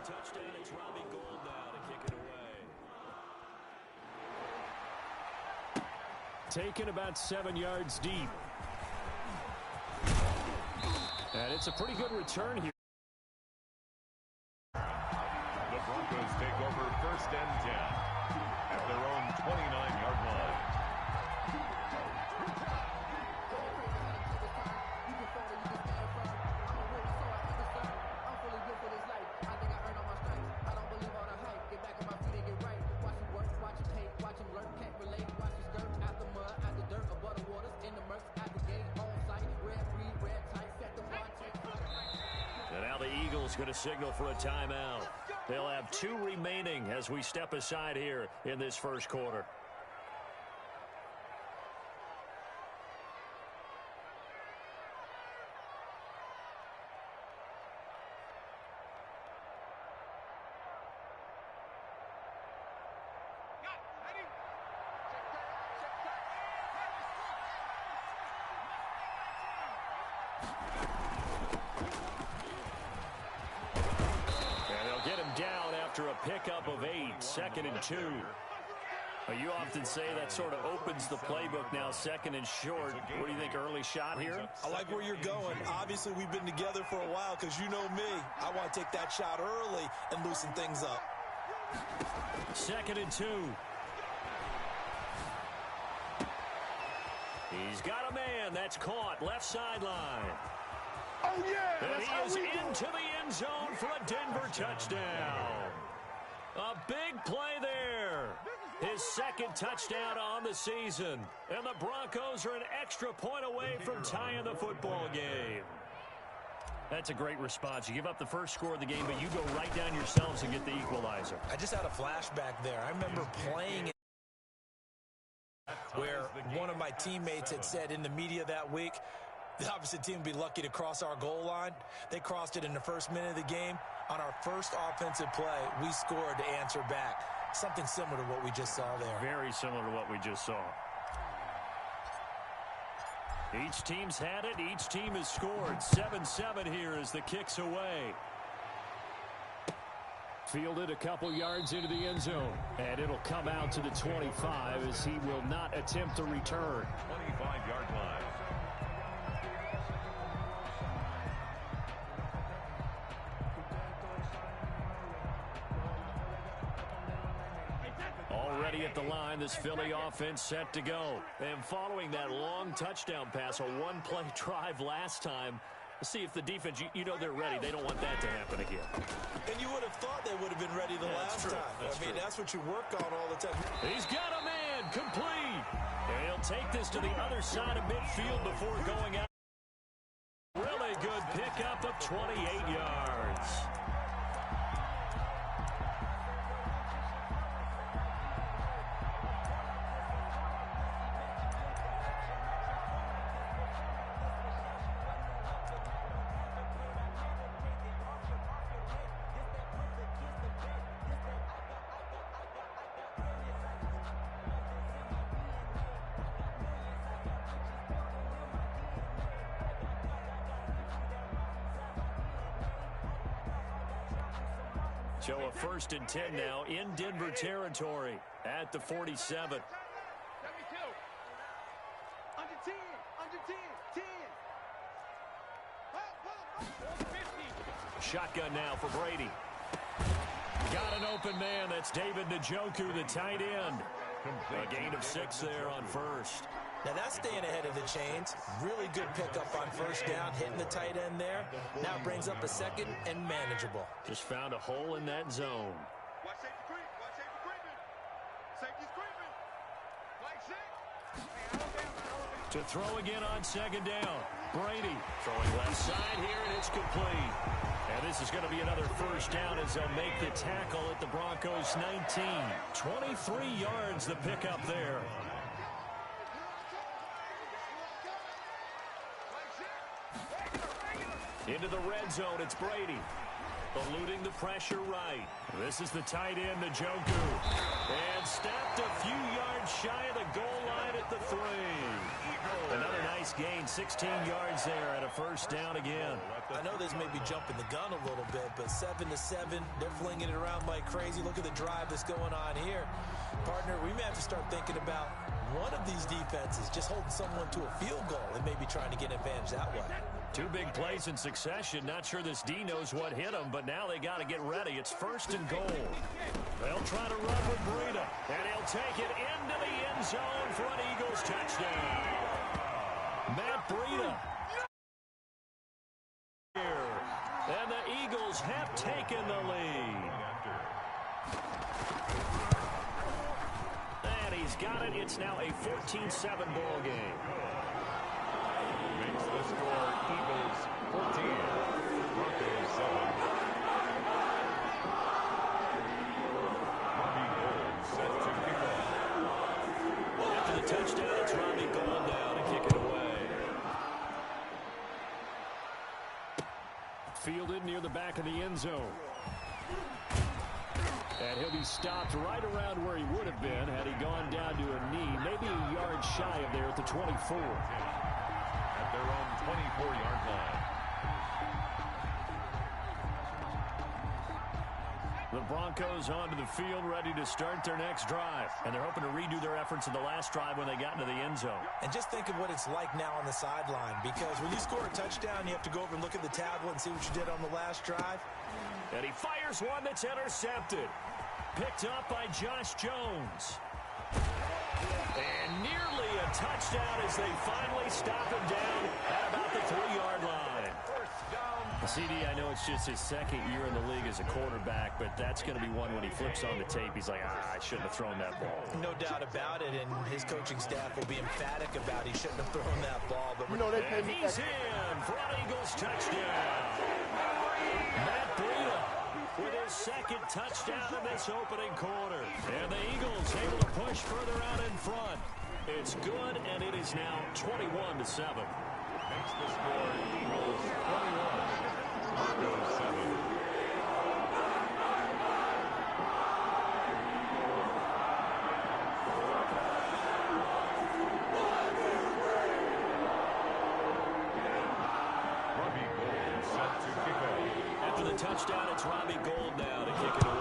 touchdown. It's Robbie Gould now to kick it away. Taken about 7 yards deep. And it's a pretty good return here. The Broncos take over 1st and 10 at their own 29-yard line. Going to signal for a timeout. They'll have 2 remaining as we step aside here in this first quarter. Pickup of 8, 2nd and 2. You often say that sort of opens the playbook now, 2nd and short. What do you think, early shot here? I like where you're going. Obviously, we've been together for a while because you know me. I want to take that shot early and loosen things up. 2nd and 2. He's got a man. That's caught. Left sideline. Oh, yeah! And he is into the end zone for a Denver touchdown. A big play there. His 2nd touchdown on the season. And the Broncos are an extra point away from tying the football game. That's a great response. You give up the first score of the game, but you go right down yourselves and get the equalizer. I just had a flashback there. I remember playing where one of my teammates had said in the media that week, the opposite team would be lucky to cross our goal line. They crossed it in the first minute of the game. On our first offensive play, we scored to answer back. Something similar to what we just saw there. Very similar to what we just saw. Each team's had it. Each team has scored. 7-7 here as the kick's away. Fielded a couple yards into the end zone. And it'll come out to the 25 as he will not attempt a return. 25-yard line. Already at the line, this Philly offense set to go. And following that long touchdown pass, a one-play drive last time, let's see if the defense, you know they're ready. They don't want that to happen again. And you would have thought they would have been ready the last time. That's what you work on all the time. He's got a man, complete. And he'll take this to the other side of midfield before going out. Really good pickup of 28 yards. So a 1st and 10 now in Denver territory at the 47. Shotgun now for Brady. Got an open man. That's David Njoku, the tight end. A gain of 6 there on 1st. Now that's staying ahead of the chains. Really good pickup on 1st down, hitting the tight end there. Now it brings up a 2nd and manageable. Just found a hole in that zone. To throw again on 2nd down. Brady throwing left side here, and it's complete. And this is going to be another 1st down as they'll make the tackle at the Broncos 19. 23 yards the pickup there. Into the red zone, it's Brady. Eluding the pressure right. This is the tight end, Njoku. And stopped a few yards shy of the goal line at the 3. Another nice gain, 16 yards there and a first down again. I know this may be jumping the gun a little bit, but 7-7, they're flinging it around like crazy. Look at the drive that's going on here. Partner, we may have to start thinking about one of these defenses just holding someone to a field goal and maybe trying to get an advantage that way. 2 big plays in succession. Not sure this D knows what hit him, but now they got to get ready. It's 1st and goal. They'll try to run with Breida, and he'll take it into the end zone for an Eagles touchdown. Matt Breida. And the Eagles have taken the lead. And he's got it. It's now a 14-7 ball game. Makes the score Eagles 14, Broncos 7. Robbie Gould set to kick off. After the touchdown, it's Robbie Gould now to kick it away. Fielded near the back of the end zone. And he'll be stopped right around where he would have been had he gone down to a knee, maybe a yard shy of there at the 24. At their own 24-yard line. The Broncos onto the field, ready to start their next drive. And they're hoping to redo their efforts in the last drive when they got into the end zone. And just think of what it's like now on the sideline, because when you score a touchdown, you have to go over and look at the tablet and see what you did on the last drive. And he fires one that's intercepted. Picked up by Josh Jones. And nearly a touchdown as they finally stop him down at about the 3-yard line. CD, I know it's just his 2nd year in the league as a quarterback, but that's going to be one when he flips on the tape. He's like, I shouldn't have thrown that ball. No doubt about it, and his coaching staff will be emphatic about he shouldn't have thrown that ball. But and he's in for an Eagles touchdown. Matt Breida with his 2nd touchdown of this opening quarter. And the Eagles able to push further out in front. It's good, and it is now 21-7. Makes the score Eagles 21, Broncos 7. Robbie Gould set to kick off. After the touchdown, it's Robbie Gould now to kick it away.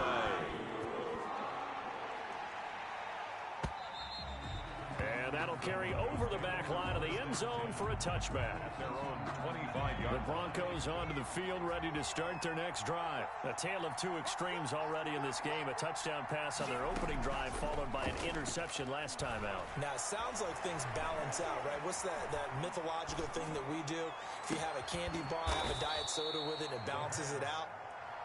And that'll carry over the back line of the end zone for a touchback. At their own 25-yard. The Broncos onto the field, ready to start their next drive. A tale of 2 extremes already in this game. A touchdown pass on their opening drive, followed by an interception last time out. Now, it sounds like things balance out, right? What's that mythological thing that we do? If you have a candy bar, have a diet soda with it, it balances it out.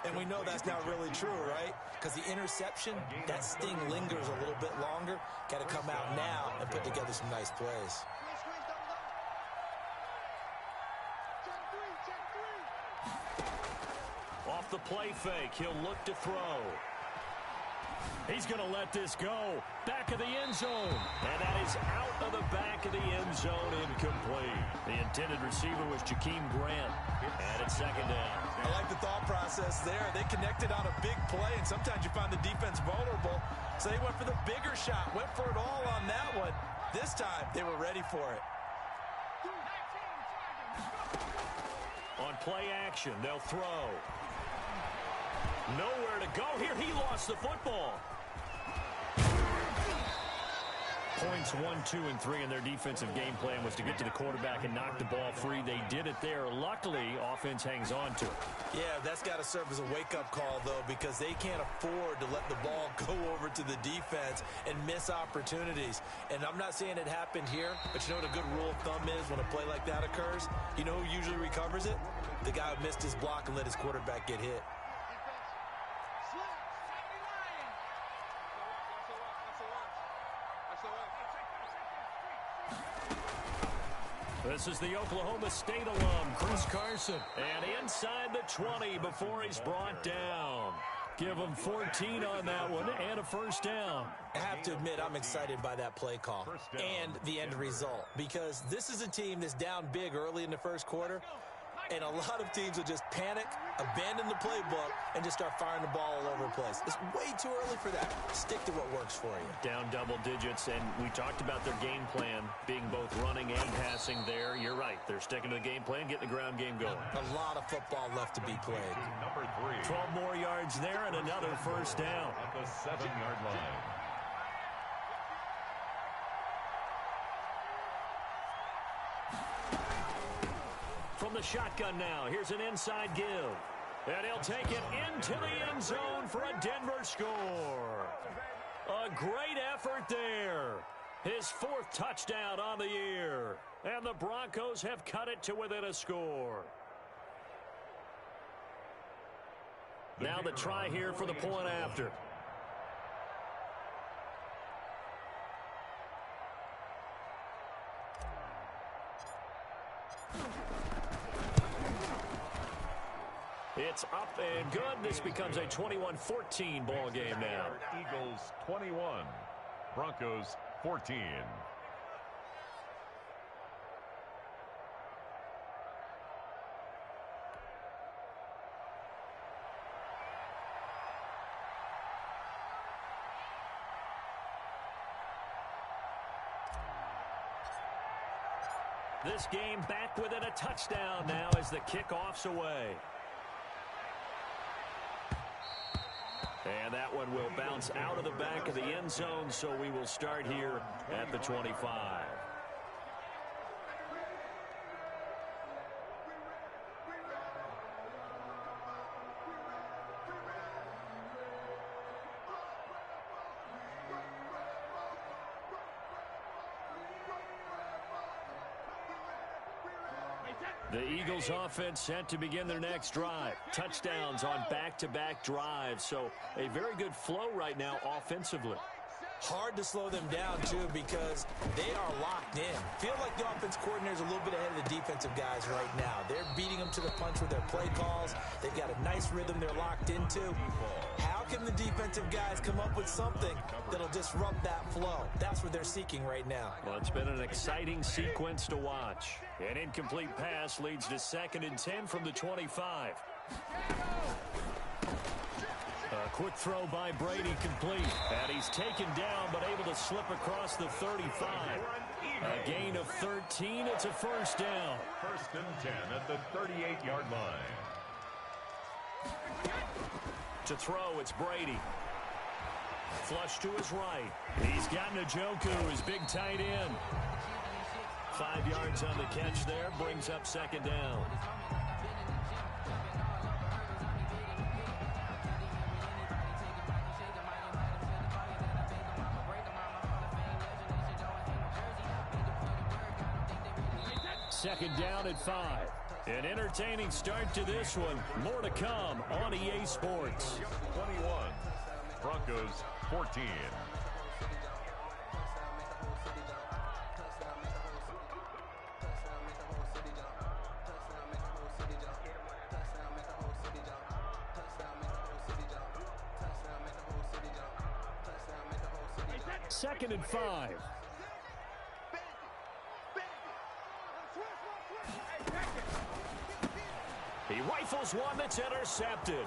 And we know that's not really true, right? Because the interception, that sting lingers a little bit longer. Got to come out now and put together some nice plays. Off the play fake, he'll look to throw. He's going to let this go. Back of the end zone. And that is out of the back of the end zone, incomplete. The intended receiver was Jakeem Grant. And it's 2nd down. I like the thought process there. They connected on a big play, and sometimes you find the defense vulnerable. So they went for the bigger shot, went for it all on that one. This time, they were ready for it. On play action, they'll throw. Nowhere to go here. He lost the football. Points 1, 2, and 3 in their defensive game plan was to get to the quarterback and knock the ball free. They did it there. Luckily, offense hangs on to it. Yeah, that's got to serve as a wake-up call, though, because they can't afford to let the ball go over to the defense and miss opportunities. And I'm not saying it happened here, but you know what a good rule of thumb is when a play like that occurs? You know who usually recovers it? The guy who missed his block and let his quarterback get hit. This is the Oklahoma State alum, Chris Carson. And inside the 20 before he's brought down. Give him 14 on that one and a first down. I have to admit, I'm excited by that play call and the end result, because this is a team that's down big early in the first quarter. And a lot of teams will just panic, abandon the playbook, and just start firing the ball all over the place. It's way too early for that. Stick to what works for you. Down double digits, and we talked about their game plan being both running and passing there. You're right. They're sticking to the game plan, getting the ground game going. A lot of football left to be played. Number 3. 12 more yards there and another first down. At the 7-yard line. From the shotgun now, here's an inside give. And he'll take it into the end zone for a Denver score. A great effort there. His 4th touchdown on the year. And the Broncos have cut it to within a score. Now the try here for the point after. It's up and good. This becomes a 21-14 ball game now. Eagles 21, Broncos 14. This game back within a touchdown now as the kickoff's away. And that one will bounce out of the back of the end zone, so we will start here at the 25. The Eagles offense set to begin their next drive. Touchdowns on back-to-back drives. So a very good flow right now offensively. Hard to slow them down, too, because they are locked in. Feel like the offense coordinator's a little bit ahead of the defensive guys right now. They're beating them to the punch with their play calls. They've got a nice rhythm they're locked into. How can the defensive guys come up with something that'll disrupt that flow? That's what they're seeking right now. Well, it's been an exciting sequence to watch. An incomplete pass leads to 2nd and 10 from the 25. A quick throw by Brady complete. And he's taken down but able to slip across the 35. A gain of 13. It's a first down. 1st and 10 at the 38-yard line. To throw, it's Brady. Flush to his right. He's got Njoku, his big tight end. 5 yards on the catch there. Brings up 2nd down. Second down at 5. An entertaining start to this one. More to come on EA Sports. 21, Broncos 14. Second and 5. He rifles one that's intercepted.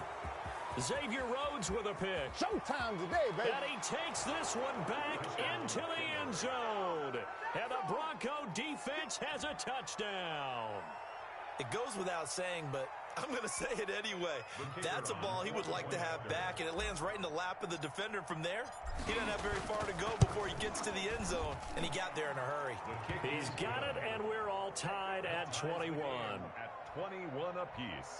Xavier Rhodes with a pick. Showtime today, baby. And he takes this one back into the end zone. And the Bronco defense has a touchdown. It goes without saying, but I'm going to say it anyway. That's a ball he would like to have back, and it lands right in the lap of the defender. From there, he doesn't have very far to go before he gets to the end zone, and he got there in a hurry. He's got it, and we're all tied at 21. At 21 apiece.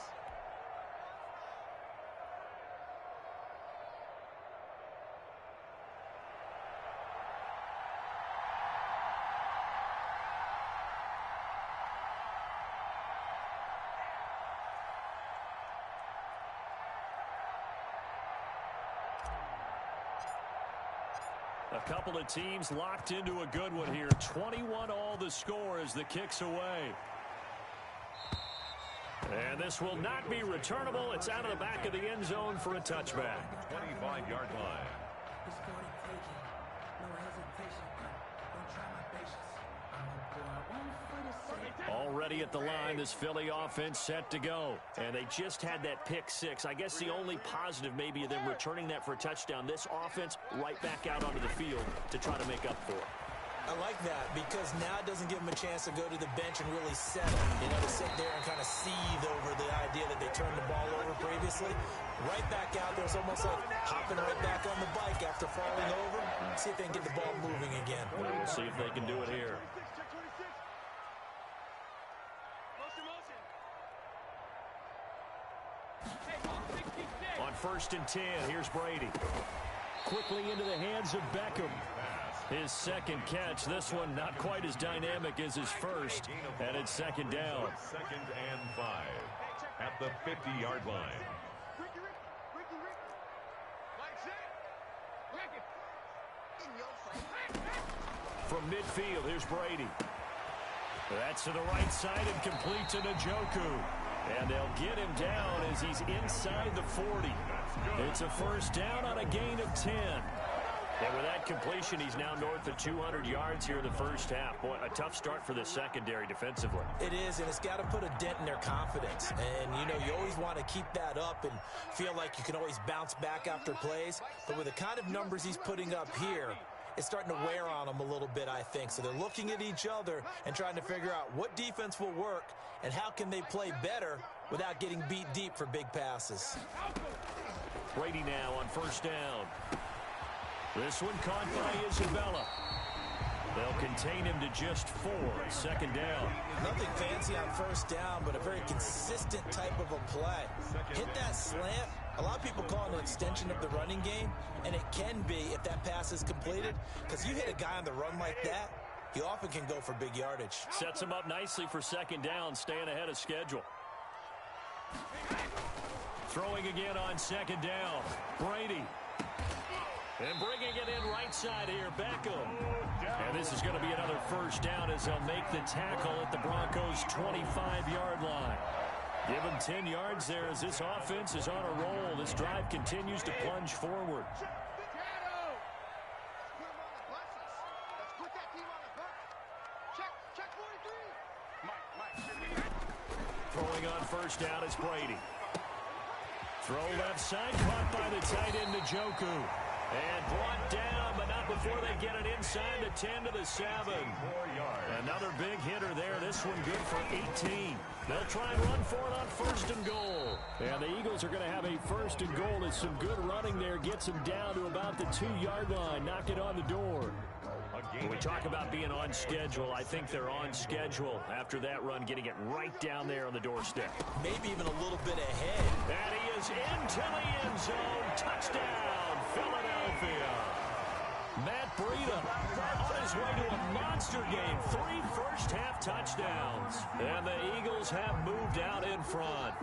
A couple of teams locked into a good one here. 21 all the score as the kick's away. And this will not be returnable. It's out of the back of the end zone for a touchback. 25-yard line. Already at the line, this Philly offense set to go. And they just had that pick six. I guess the only positive maybe of them returning that for a touchdown. This offense right back out onto the field to try to make up for it. I like that because now it doesn't give them a chance to go to the bench and really settle. You know, to sit there and kind of seethe over the idea that they turned the ball over previously. Right back out there. It's almost like hopping right back on the bike after falling over. See if they can get the ball moving again. We'll see if they can do it here. On 1st and 10, here's Brady. Quickly into the hands of Beckham. His second catch. This one not quite as dynamic as his first. And it's 2nd down. 2nd and 5 at the 50-yard line. From midfield, here's Brady. That's to the right side and complete to Njoku. And they'll get him down as he's inside the 40. It's a 1st down on a gain of 10. And with that completion, he's now north of 200 yards here in the first half. Boy, a tough start for the secondary defensively. It is, and it's got to put a dent in their confidence. And, you know, you always want to keep that up and feel like you can always bounce back after plays. But with the kind of numbers he's putting up here, it's starting to wear on them a little bit, I think. So they're looking at each other and trying to figure out what defense will work and how can they play better without getting beat deep for big passes. Brady now on 1st down. This one caught by Isabella. They'll contain him to just 4. 2nd down. Nothing fancy on 1st down, but a very consistent type of a play. Hit that slant. A lot of people call it an extension of the running game, and it can be if that pass is completed, because you hit a guy on the run like that, he often can go for big yardage. Sets him up nicely for 2nd down, staying ahead of schedule. Throwing again on 2nd down. Brady. And bringing it in right side here, Beckham. And this is going to be another 1st down as they'll make the tackle at the Broncos' 25-yard line. Give him 10 yards there as this offense is on a roll. This drive continues to plunge forward. Throwing on 1st down is Brady. Throw left side, caught by the tight end Njoku. And brought down, but not before they get it inside the 10 to the 7. Another big hitter there. This one good for 18. They'll try and run for it on 1st and goal. And the Eagles are going to have a 1st and goal. It's some good running there. Gets them down to about the 2-yard line. Knock it on the door. When we talk about being on schedule, I think they're on schedule after that run, getting it right down there on the doorstep. Maybe even a little bit ahead. And he is into the end zone. Touchdown, Philadelphia. Matt Breida on his way to a monster game. 3 first-half touchdowns. And the Eagles have moved out in front.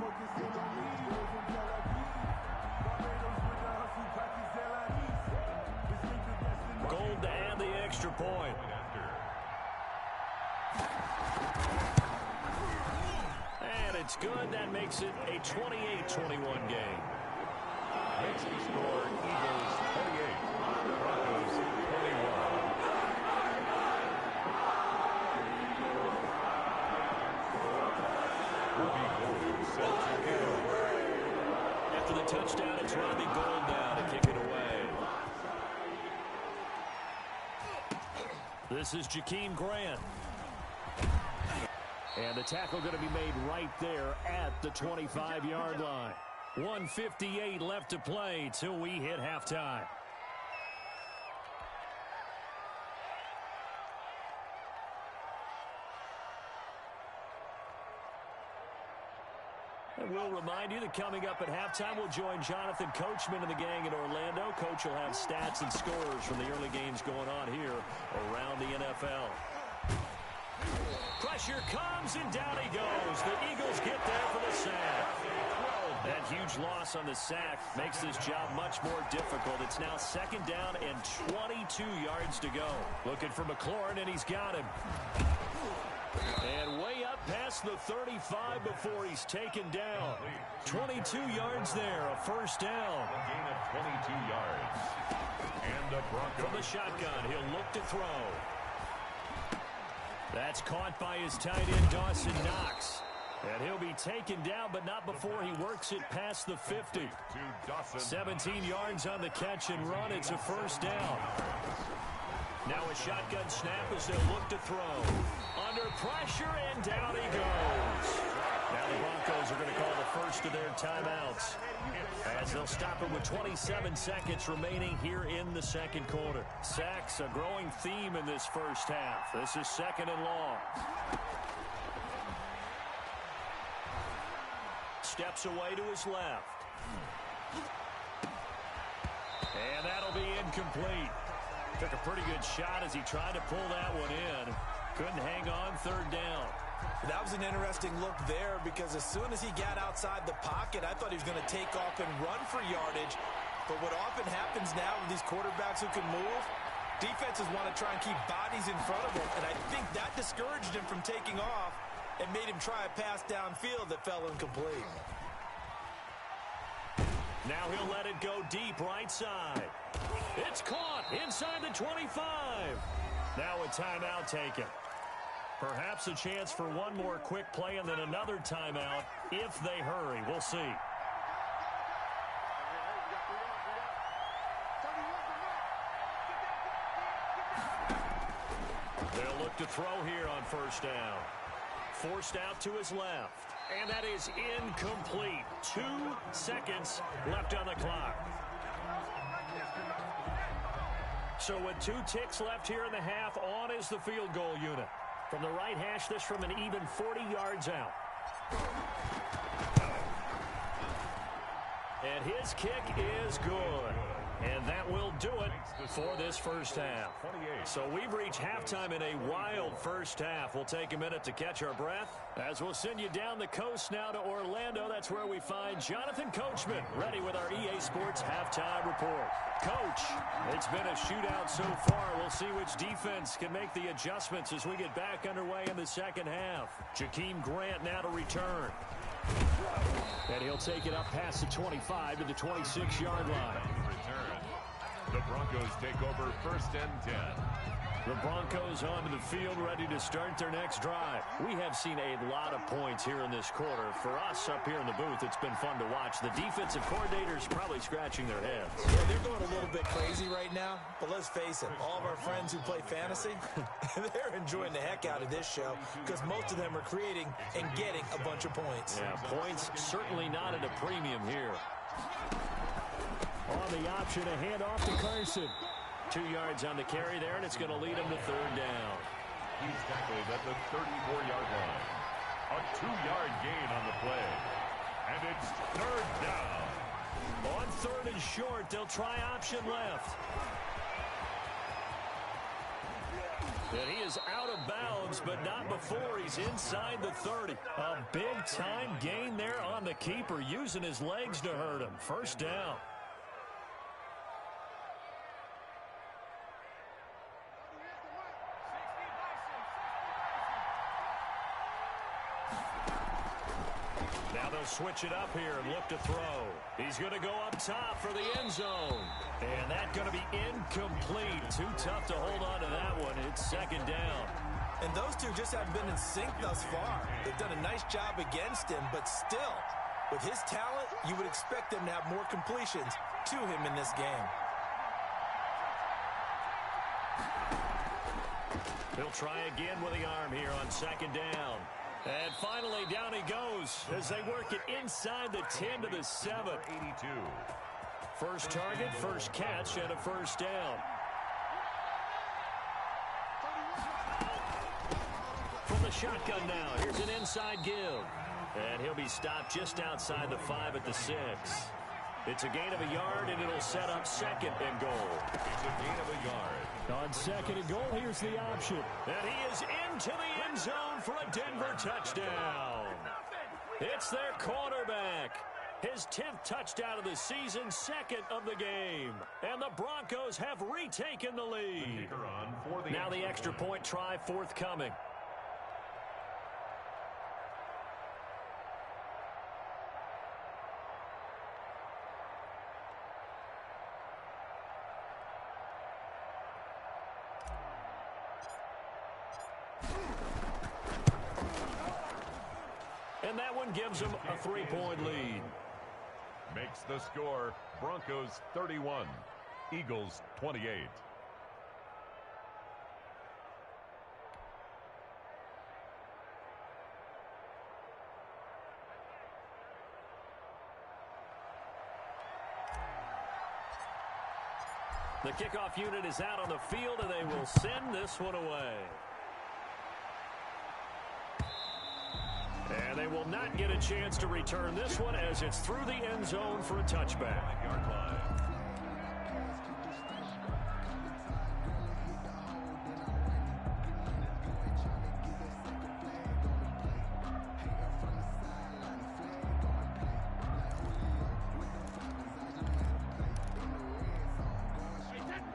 Gold to add the extra point. And it's good. That makes it a 28-21 game. Makes the score Eagles 28, Broncos 21. After the touchdown, it's Robbie Gould now to kick it away. This is Jakeem Grant. And the tackle going to be made right there at the 25-yard line. 1:58 left to play till we hit halftime. And we'll remind you that coming up at halftime, we'll join Jonathan Coachman and the gang in Orlando. Coach will have stats and scores from the early games going on here around the NFL. Pressure comes, and down he goes. The Eagles get there for the sack. That huge loss on the sack makes this job much more difficult. It's now 2nd down and 22 yards to go. Looking for McLaurin, and he's got him. And way up past the 35 before he's taken down. 22 yards there, a 1st down. A gain of 22 yards. And the Broncos. From the shotgun, he'll look to throw. That's caught by his tight end, Dawson Knox. And he'll be taken down, but not before he works it past the 50. 17 yards on the catch and run. It's a first down. Now a shotgun snap as they'll look to throw. Under pressure, and down he goes. Now the Broncos are going to call the first of their timeouts, as they'll stop it with 27 seconds remaining here in the second quarter. Sacks, a growing theme in this first half. This is second and long. Steps away to his left. And that'll be incomplete. Took a pretty good shot as he tried to pull that one in. Couldn't hang on third down. That was an interesting look there, because as soon as he got outside the pocket, I thought he was going to take off and run for yardage. But what often happens now with these quarterbacks who can move, defenses want to try and keep bodies in front of them. And I think that discouraged him from taking off and made him try a pass downfield that fell incomplete. Now he'll let it go deep right side. It's caught inside the 25. Now a timeout taken. Perhaps a chance for one more quick play and then another timeout if they hurry. We'll see. They'll look to throw here on first down. Forced out to his left. And that is incomplete. 2 seconds left on the clock. So with 2 ticks left here in the half, on is the field goal unit. From the right hash, this from an even 40 yards out. And his kick is good. And that will do it for this first half. So we've reached halftime in a wild first half. We'll take a minute to catch our breath as we'll send you down the coast now to Orlando. That's where we find Jonathan Coachman ready with our EA Sports halftime report. Coach, it's been a shootout so far. We'll see which defense can make the adjustments as we get back underway in the second half. Jakeem Grant now to return. And he'll take it up past the 25 to the 26-yard line. The Broncos take over first and 10. The Broncos onto the field, ready to start their next drive. We have seen a lot of points here in this quarter. For us up here in the booth, it's been fun to watch. The defensive coordinators probably scratching their heads. Yeah, they're going a little bit crazy right now, but let's face it, all of our friends who play fantasy, they're enjoying the heck out of this show because most of them are creating and getting a bunch of points. Yeah, points certainly not at a premium here. On the option, a handoff to Carson. 2 yards on the carry there, and it's going to lead him to third down. He's tackled at the 34-yard line. A 2-yard gain on the play. And it's third down. On third and short, they'll try option left. And he is out of bounds, but not before he's inside the 30. A big-time gain there on the keeper, using his legs to hurt him. First down. Switch it up here and look to throw. He's going to go up top for the end zone. And that's going to be incomplete. Too tough to hold on to that one. It's second down. And those two just haven't been in sync thus far. They've done a nice job against him, but still, with his talent, you would expect them to have more completions to him in this game. He'll try again with the arm here on second down. And finally, down he goes as they work it inside the 10 to the 7. 82. First target, first catch, and a first down. From the shotgun now, here's an inside give. And he'll be stopped just outside the 5 at the 6. It's a gain of a yard, and it'll set up second and goal. It's a gain of a yard. On second and goal, here's the option. And he is into the end zone for a Denver touchdown. It's their quarterback. His 10th touchdown of the season, second of the game. And the Broncos have retaken the lead. Now the extra point try forthcoming. And that one gives them a 3-point lead. Makes the score Broncos 31, Eagles 28. The kickoff unit is out on the field, and they will send this one away. And they will not get a chance to return this one as it's through the end zone for a touchback. Yard line.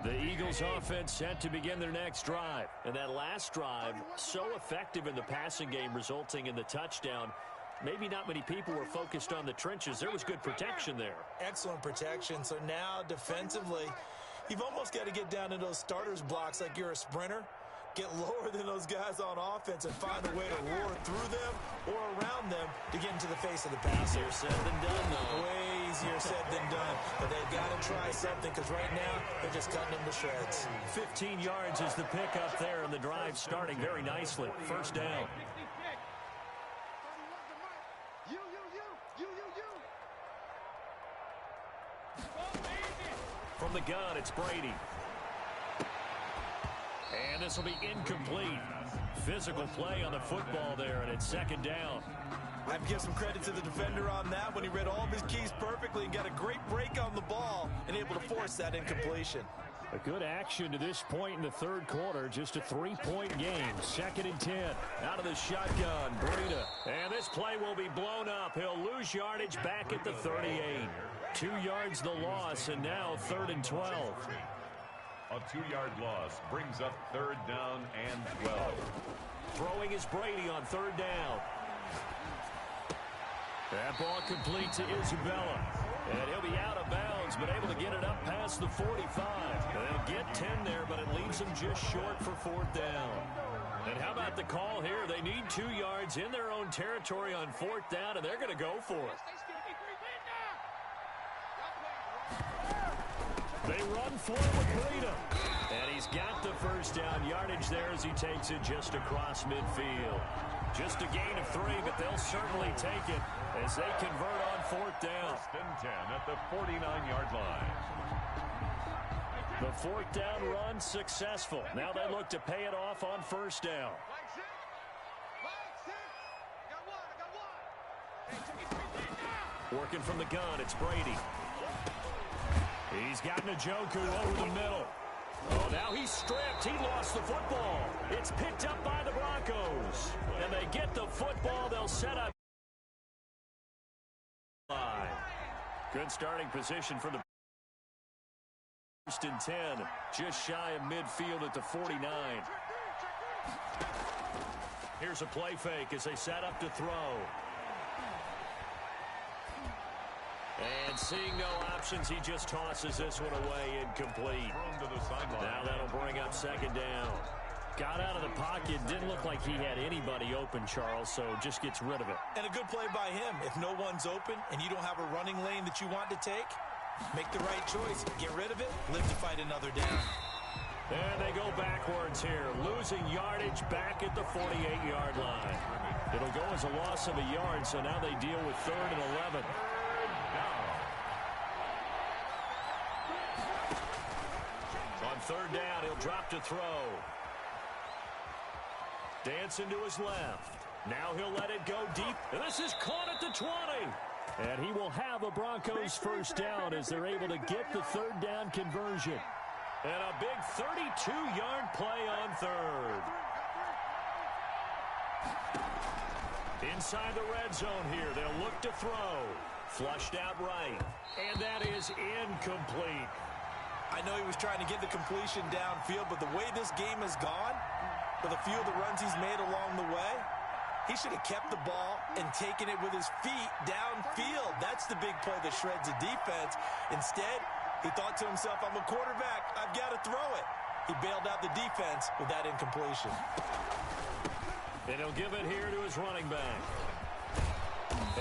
The Eagles offense set to begin their next drive. And that last drive, so effective in the passing game, resulting in the touchdown. Maybe not many people were focused on the trenches. There was good protection there. Excellent protection. So now defensively, you've almost got to get down to those starters blocks like you're a sprinter. Get lower than those guys on offense and find a way to roar through them or around them to get into the face of the passer. Easier said than done, though. Way easier said than done. But they've got to try something because right now they're just cutting them to shreds. 15 yards is the pickup there, and the drive starting very nicely. First down. From the gun, it's Brady. And this will be incomplete. Physical play on the football there, and it's second down. I have to give some credit to the defender on that when he read all of his keys perfectly and got a great break on the ball and able to force that incompletion. A good action to this point in the third quarter. Just a 3-point game. Second and 10. Out of the shotgun, Breida. And this play will be blown up. He'll lose yardage back at the 38. 2 yards the loss, and now third and 12. A 2-yard loss brings up third down and 12. Throwing is Brady on third down. That ball complete to Isabella. And he'll be out of bounds, but able to get it up past the 45. They'll get 10 there, but it leaves them just short for fourth down. And how about the call here? They need 2 yards in their own territory on fourth down, and they're going to go for it. They run for it with Breida. And he's got the first down yardage there as he takes it just across midfield. Just a gain of 3, but they'll certainly take it as they convert on fourth down. First and 10 at the 49-yard line. The fourth down run successful. Now they look to pay it off on first down. Working from the gun, it's Brady. He's got Njoku over the middle. Oh, now he's stripped. He lost the football. It's picked up by the Broncos. And they get the football. They'll set up. Good starting position for the first and 10. Just shy of midfield at the 49. Here's a play fake as they set up to throw. And seeing no options, he just tosses this one away incomplete. Thrown to the sideline. Now that'll bring up second down. Got out of the pocket. Didn't look like he had anybody open, Charles, so just gets rid of it. And a good play by him. If no one's open and you don't have a running lane that you want to take, make the right choice. Get rid of it. Live to fight another down. And they go backwards here. Losing yardage back at the 48-yard line. It'll go as a loss of a yard, so now they deal with third and 11. On third down, he'll drop to throw. Dancing to his left. Now he'll let it go deep. And this is caught at the 20. And he will have a Broncos first down as they're able to get the third down conversion. And a big 32-yard play on third. Inside the red zone here. They'll look to throw. Flushed out right. And that is incomplete. I know he was trying to get the completion downfield, but the way this game has gone, with a few of the runs he's made along the way, he should have kept the ball and taken it with his feet downfield. That's the big play that shreds the defense. Instead, he thought to himself, I'm a quarterback. I've got to throw it. He bailed out the defense with that incompletion. And he'll give it here to his running back.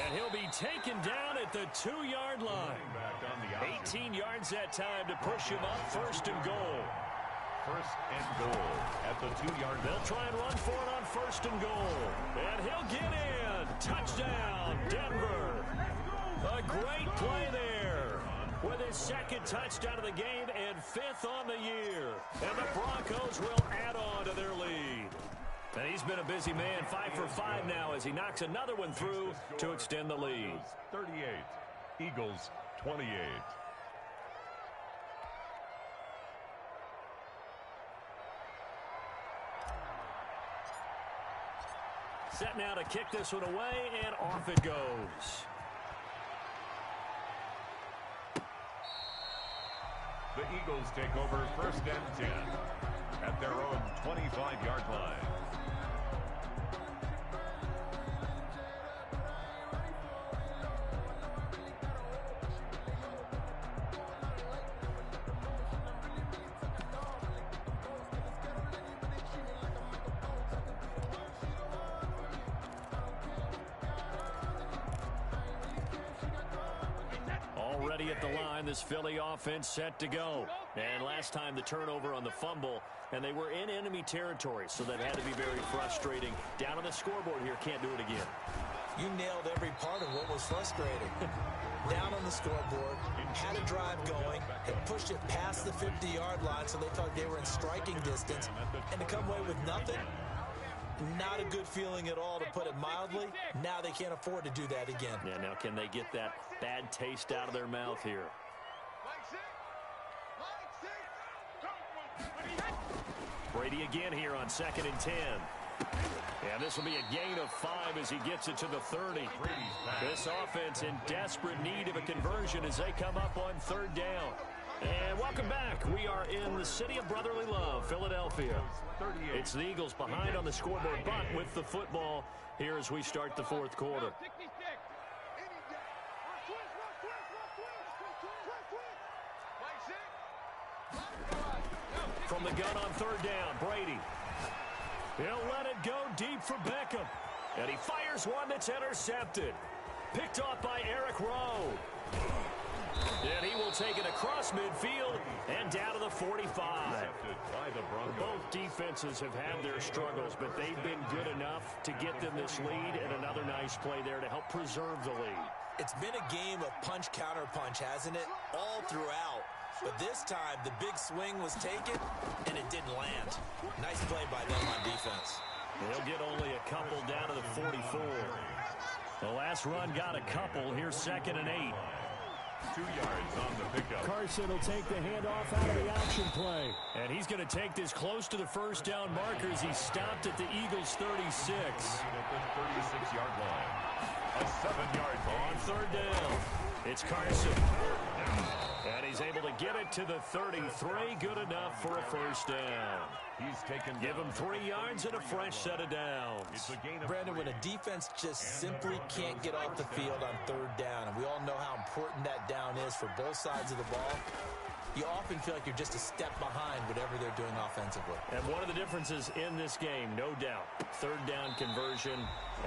And he'll be taken down at the 2-yard line. 18 yards that time to push him up, 1st and goal. 1st and goal at the 2-yard line. They'll try and run for it on 1st and goal. And he'll get in. Touchdown, Denver. A great play there with his 2nd touchdown of the game and 5th on the year. And the Broncos will add on to their lead. And he's been a busy man, 5 for 5 now as he knocks another one through to extend the lead. 38, Eagles 28. Set now to kick this one away, and off it goes. The Eagles take over 1st and 10 at their own 25-yard line. Already at the line, this Philly offense set to go. And last time the turnover on the fumble, and they were in enemy territory, so that had to be very frustrating. Down on the scoreboard here, can't do it again. You nailed every part of what was frustrating. Down on the scoreboard, had a drive going, had pushed it past the 50-yard line, so they thought they were in striking distance, and to come away with nothing, not a good feeling at all, to put it mildly. Now they can't afford to do that again. Yeah, now can they get that bad taste out of their mouth here? Brady again here on 2nd and 10. And this will be a gain of 5 as he gets it to the 30. This offense in desperate need of a conversion as they come up on 3rd down. And welcome back. We are in the city of brotherly love, Philadelphia. It's the Eagles behind on the scoreboard, but with the football here as we start the 4th quarter. From the gun on 3rd down, Brady. He'll let it go deep for Beckham. And he fires one that's intercepted. Picked off by Eric Rowe. And he will take it across midfield and down to the 45. Both defenses have had their struggles, but they've been good enough to get them this lead, and another nice play there to help preserve the lead. It's been a game of punch-counter-punch, hasn't it? All throughout. But this time, the big swing was taken, and it didn't land. Nice play by them on defense. They'll get only a couple down to the 44. The last run got a couple. Here's 2nd and 8. 2 yards on the pickup. Carson will take the handoff out of the action play. And he's going to take this close to the 1st down markers. He stopped at the Eagles' 36. At the 36-yard line. A 7-yard on 3rd down. It's Carson. And he's able to get it to the 33. Good enough for a 1st down. Give him 3 yards and a fresh set of downs. Brandon, when a defense just simply can't get off the field on 3rd down, and we all know how important that down is for both sides of the ball, you often feel like you're just a step behind whatever they're doing offensively. And one of the differences in this game, no doubt, 3rd down conversion,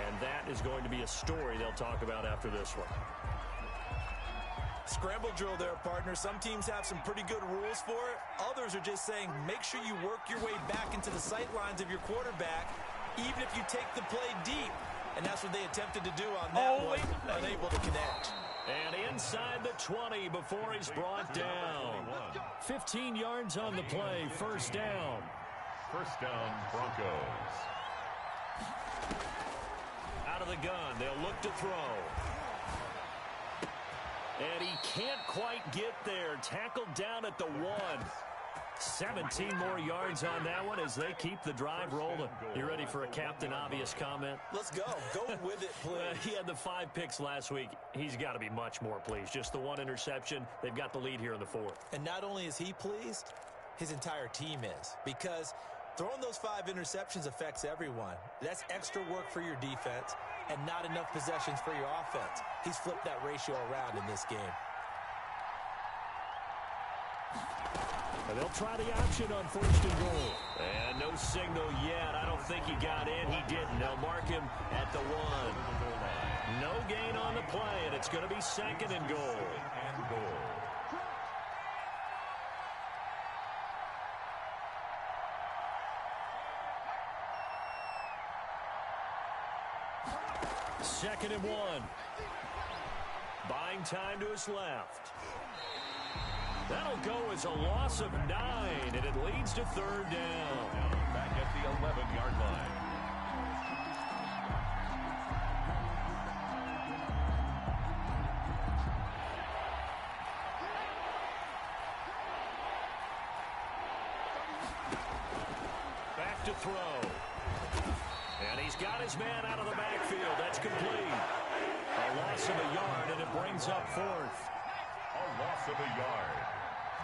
and that is going to be a story they'll talk about after this one. Scramble drill there, partner. Some teams have some pretty good rules for it. Others are just saying, make sure you work your way back into the sight lines of your quarterback, even if you take the play deep. And that's what they attempted to do on that one, unable to connect. And inside the 20 before he's brought down. 15 yards on the play, 1st down. 1st down, Broncos. Out of the gun, they'll look to throw. And he can't quite get there. Tackled down at the 1. 17 more yards on that one as they keep the drive rolling. You ready for a Captain Obvious comment? Let's go. Go with it, please. He had the 5 picks last week. He's got to be much more pleased. Just the 1 interception. They've got the lead here in the 4th. And not only is he pleased, his entire team is. Because throwing those 5 interceptions affects everyone. That's extra work for your defense and not enough possessions for your offense. He's flipped that ratio around in this game. And they'll try the option on 1st and goal. And no signal yet. I don't think he got in. He didn't. They'll mark him at the 1. No gain on the play, and it's going to be 2nd and goal. Second and 1. Buying time to his left. That'll go as a loss of 9, and it leads to 3rd down. Back at the 11-yard line. Back to throw. And he's got his man out of the backfield. That's complete. A loss of a yard, and it brings up 4th. A loss of a yard.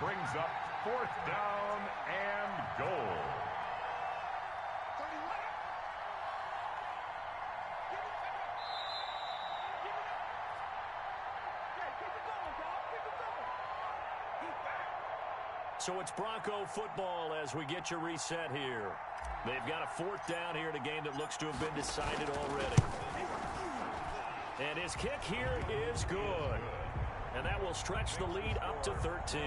Brings up 4th down and goal. So it's Bronco football as we get you reset here. They've got a 4th down here in a game that looks to have been decided already. And his kick here is good. And that will stretch the lead up to 13.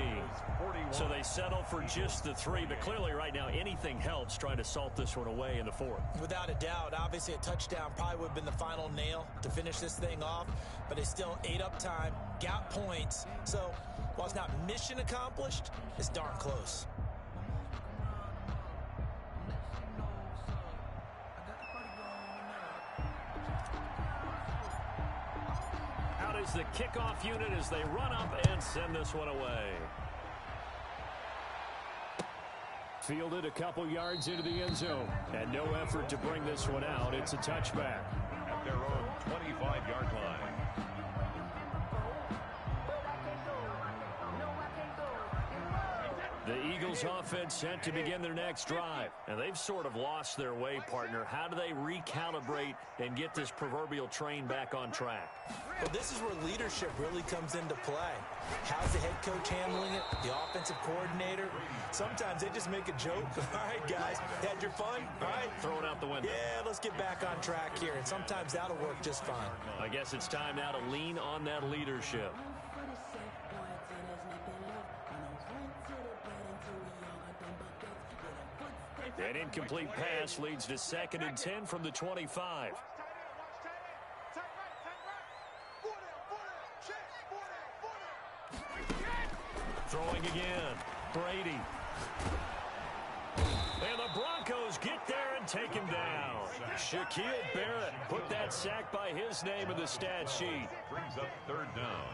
So they settle for just the 3. But clearly right now anything helps trying to salt this one away in the 4th. Without a doubt, obviously a touchdown probably would have been the final nail to finish this thing off. But they still ate up time, got points. So while it's not mission accomplished, it's darn close. Is the kickoff unit as they run up and send this one away. Fielded a couple yards into the end zone. And no effort to bring this one out. It's a touchback. At their own 25-yard line. The Eagles offense set to begin their next drive. And they've sort of lost their way, partner. How do they recalibrate and get this proverbial train back on track? Well, this is where leadership really comes into play. How's the head coach handling it? The offensive coordinator? Sometimes they just make a joke. All right, guys, had your fun? All right. Throw it out the window. Yeah, let's get back on track here. And sometimes that'll work just fine. I guess it's time now to lean on that leadership. An incomplete pass leads to 2nd and 10 from the 25. Throwing again. Brady. And the Broncos get there and take him down. Shaquille Barrett put that sack by his name in the stat sheet. Brings up 3rd down.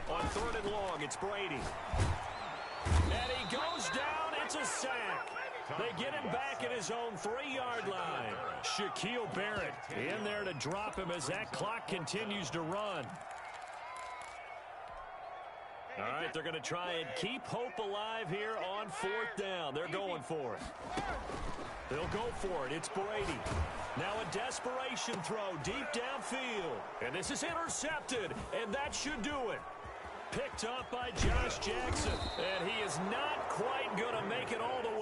On 3rd and long, it's Brady. And he goes down. It's a sack. They get him back at his own 3-yard line. Shaquille Barrett in there to drop him as that clock continues to run. All right, they're going to try and keep hope alive here on 4th down. They're going for it. They'll go for it. It's Brady. Now a desperation throw deep downfield. And this is intercepted, and that should do it. Picked up by Josh Jackson. And he is not quite going to make it all the